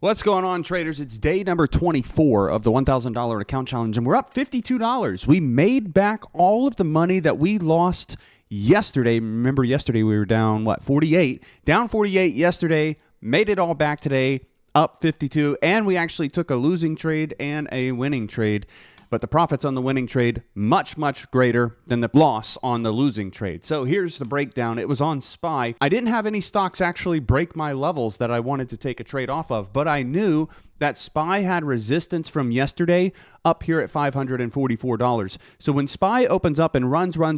What's going on, traders? It's day number 24 of the $1,000 account challenge, and we're up $52. We made back all of the money that we lost yesterday. Remember, yesterday we were down, 48? Down 48 yesterday, made it all back today, up 52, and we actually took a losing trade and a winning trade. But the profits on the winning trade, much, much greater than the loss on the losing trade. So here's the breakdown. It was on SPY. I didn't have any stocks actually break my levels that I wanted to take a trade off of, but I knew that SPY had resistance from yesterday up here at $544. So when SPY opens up and runs, green,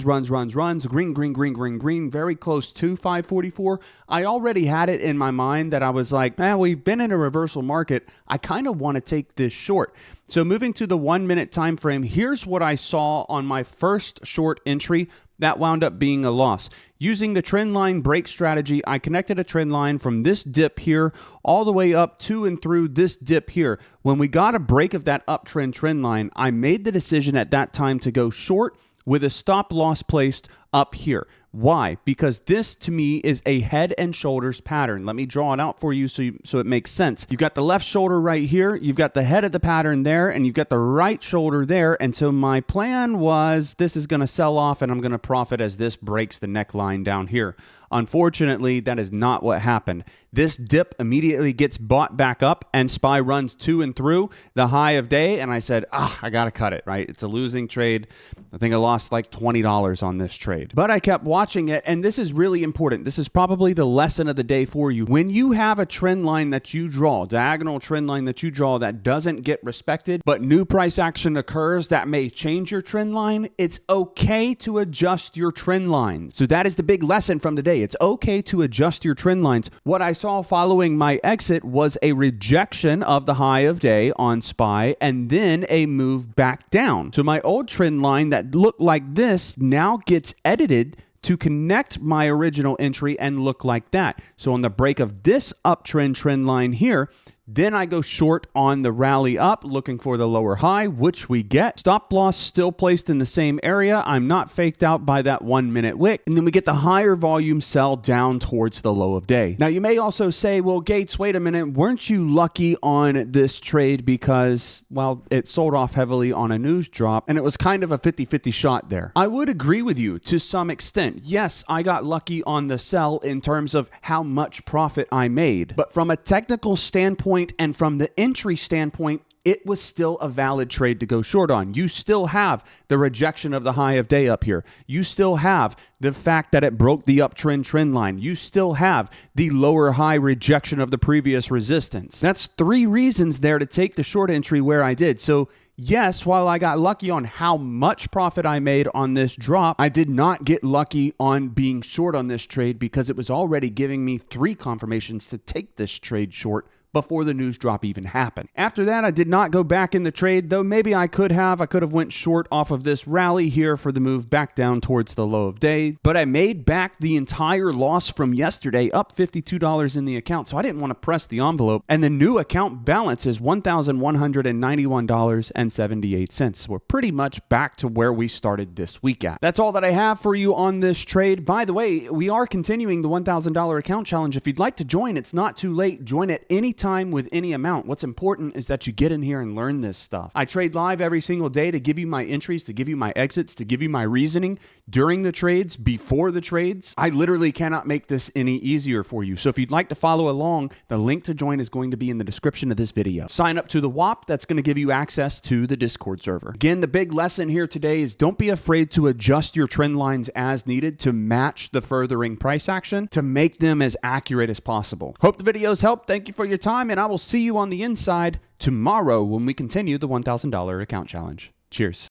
very close to 544, I already had it in my mind that I was like, we've been in a reversal market. I kind of want to take this short. So moving to the 1 minute time frame, here's what I saw on my first short entry that wound up being a loss. Using the trend line break strategy, I connected a trend line from this dip here all the way up to and through this dip here. When we got a break of that uptrend trend line, I made the decision at that time to go short with a stop loss placed up here. Why? Because this to me is a head and shoulders pattern. Let me draw it out for you so it makes sense. You've got the left shoulder right here, you've got the head of the pattern there, and you've got the right shoulder there. And so my plan was this is going to sell off and I'm going to profit as this breaks the neckline down here. Unfortunately, that is not what happened. This dip immediately gets bought back up and SPY runs to and through the high of day. And I said, I got to cut it, right? It's a losing trade. I think I lost like $20 on this trade. But I kept watching it, and this is really important. This is probably the lesson of the day for you. When you have a trend line that you draw, diagonal trend line that you draw that doesn't get respected, but new price action occurs that may change your trend line, it's okay to adjust your trend line. So that is the big lesson from the day. It's okay to adjust your trend lines. What I saw following my exit was a rejection of the high of day on SPY and then a move back down. So my old trend line that looked like this now gets edited to connect my original entry and look like that. So on the break of this uptrend trend line here, then I go short on the rally up, looking for the lower high, which we get. Stop loss still placed in the same area. I'm not faked out by that 1 minute wick. And then we get the higher volume sell down towards the low of day. Now you may also say, well, Gates, wait a minute. Weren't you lucky on this trade because, well, it sold off heavily on a news drop and it was kind of a 50-50 shot there? I would agree with you to some extent. Yes, I got lucky on the sell in terms of how much profit I made. But from a technical standpoint, and from the entry standpoint, it was still a valid trade to go short on. You still have the rejection of the high of day up here. You still have the fact that it broke the uptrend trend line. You still have the lower high rejection of the previous resistance. That's 3 reasons there to take the short entry where I did. So yes, while I got lucky on how much profit I made on this drop, I did not get lucky on being short on this trade because it was already giving me 3 confirmations to take this trade short before the news drop even happened. After that, I did not go back in the trade, though maybe I could have. I could have went short off of this rally here for the move back down towards the low of day. But I made back the entire loss from yesterday, up $52 in the account. So I didn't want to press the envelope. And the new account balance is $1,191.78. We're pretty much back to where we started this week at. That's all that I have for you on this trade. By the way, we are continuing the $1,000 account challenge. If you'd like to join, it's not too late. Join at any time with any amount. What's important is that you get in here and learn this stuff. I trade live every single day to give you my entries, to give you my exits, to give you my reasoning during the trades, before the trades. I literally cannot make this any easier for you. So if you'd like to follow along, the link to join is going to be in the description of this video. Sign up to the WAP. That's going to give you access to the Discord server. Again, the big lesson here today is don't be afraid to adjust your trend lines as needed to match the furthering price action to make them as accurate as possible. Hope the videos helped. Thank you for your time, and I will see you on the inside tomorrow when we continue the $1,000 account challenge. Cheers.